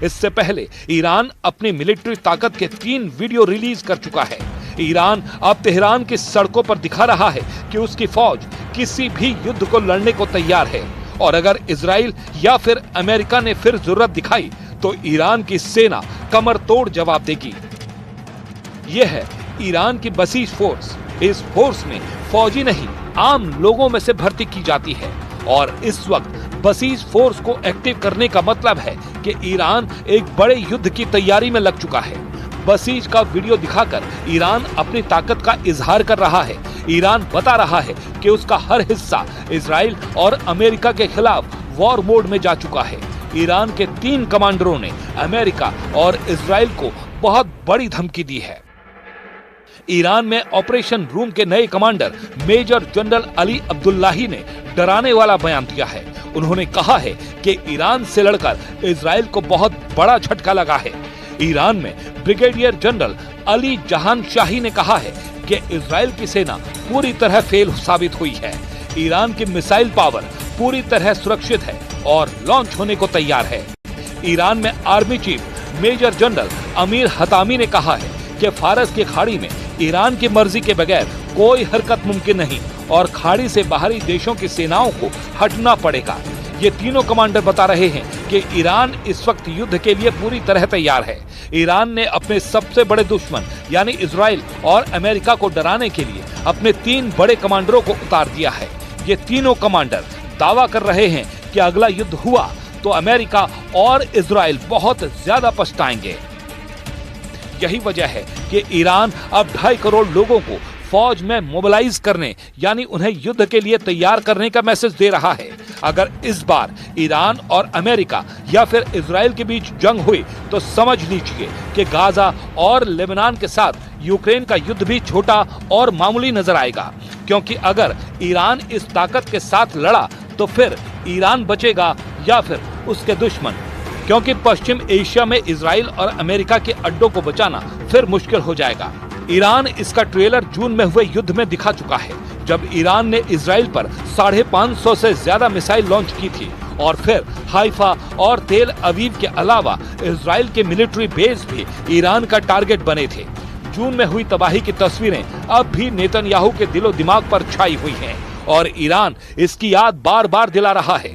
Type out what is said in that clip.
इससे पहले ईरान अपनी मिलिट्री ताकत के 3 वीडियो रिलीज कर चुका है। ईरान अब तेहरान की सड़कों पर दिखा रहा है कि उसकी फौज किसी भी युद्ध को लड़ने को तैयार है और अगर इजराइल या फिर अमेरिका ने फिर जरूरत दिखाई तो ईरान की सेना कमर तोड़ जवाब देगी। यह है ईरान की बसीज फोर्स। इस फोर्स में फौजी नहीं, आम लोगों में से भर्ती की जाती है और इस वक्त बसीज फोर्स को एक्टिव करने का मतलब है कि ईरान एक बड़े युद्ध की तैयारी में लग चुका है। बसीज का वीडियो दिखाकर ईरान अपनी ताकत का इजहार कर रहा है। ईरान बता रहा है कि उसका हर हिस्सा इजराइल और अमेरिका के खिलाफ वॉर मोड में जा चुका है। ईरान के 3 कमांडरों ने अमेरिका और इजराइल को बहुत बड़ी धमकी दी है। ईरान में ऑपरेशन रूम के नए commander major general Ali Abdullahi ने डराने वाला बयान दिया है। उन्होंने कहा है कि ईरान से लड़कर इजराइल को बहुत बड़ा झटका लगा है। ईरान में ब्रिगेडियर जनरल अली जहान शाही ने कहा है कि इजराइल की सेना पूरी तरह फेल साबित हुई है। ईरान की मिसाइल पावर पूरी तरह सुरक्षित है और लॉन्च होने को तैयार है। ईरान में army chief major general Amir Hatami ने कहा है कि फारस की खाड़ी में ईरान की मर्जी के बगैर कोई हरकत मुमकिन नहीं और खाड़ी से बाहरी देशों की सेनाओं को हटना पड़ेगा। ये तीनों कमांडर बता रहे हैं कि ईरान इस वक्त युद्ध के लिए पूरी तरह तैयार है। ईरान ने अपने सबसे बड़े दुश्मन यानी इजराइल और अमेरिका को डराने के लिए अपने 3 बड़े कमांडरों को उतार दिया है। ये तीनों कमांडर दावा कर रहे हैं कि अगला युद्ध हुआ तो अमेरिका और इजराइल बहुत ज्यादा पछताएंगे। यही वजह है कि ईरान अब 2.5 करोड़ लोगों को फौज में मोबिलाइज करने यानी उन्हें युद्ध के लिए तैयार करने का मैसेज दे रहा है। अगर इस बार ईरान और अमेरिका या फिर इजराइल के बीच जंग हुई तो समझ लीजिए कि गाजा और लेबनान के साथ यूक्रेन का युद्ध भी छोटा और मामूली नजर आएगा, क्योंकि अगर ईरान इस ताकत के साथ लड़ा तो फिर ईरान बचेगा या फिर उसके दुश्मन, क्योंकि पश्चिम एशिया में इजराइल और अमेरिका के अड्डों को बचाना फिर मुश्किल हो जाएगा। ईरान इसका ट्रेलर जून में हुए युद्ध में दिखा चुका है, जब ईरान ने इजराइल पर 550 से ज्यादा मिसाइल लॉन्च की थी और फिर हाइफा और तेल अवीव के अलावा इजराइल के मिलिट्री बेस भी ईरान का टारगेट बने थे। जून में हुई तबाही की तस्वीरें अब भी नेतन्याहू के दिलो दिमाग पर छाई हुई हैं और ईरान इसकी याद बार बार दिला रहा है।